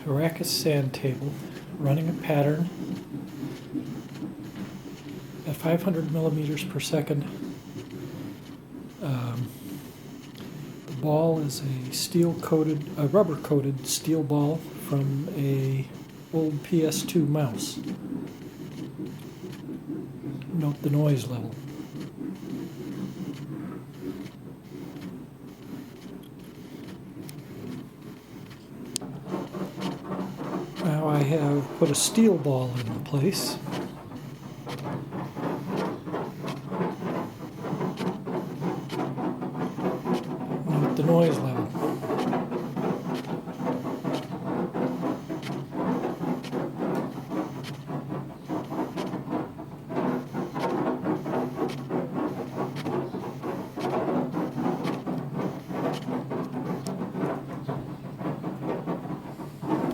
Arrakis sand table running a pattern at 500 millimeters per second. The ball is a rubber-coated steel ball from a old PS2 mouse. Note the noise level. Now I have put a steel ball in place. Note the noise level.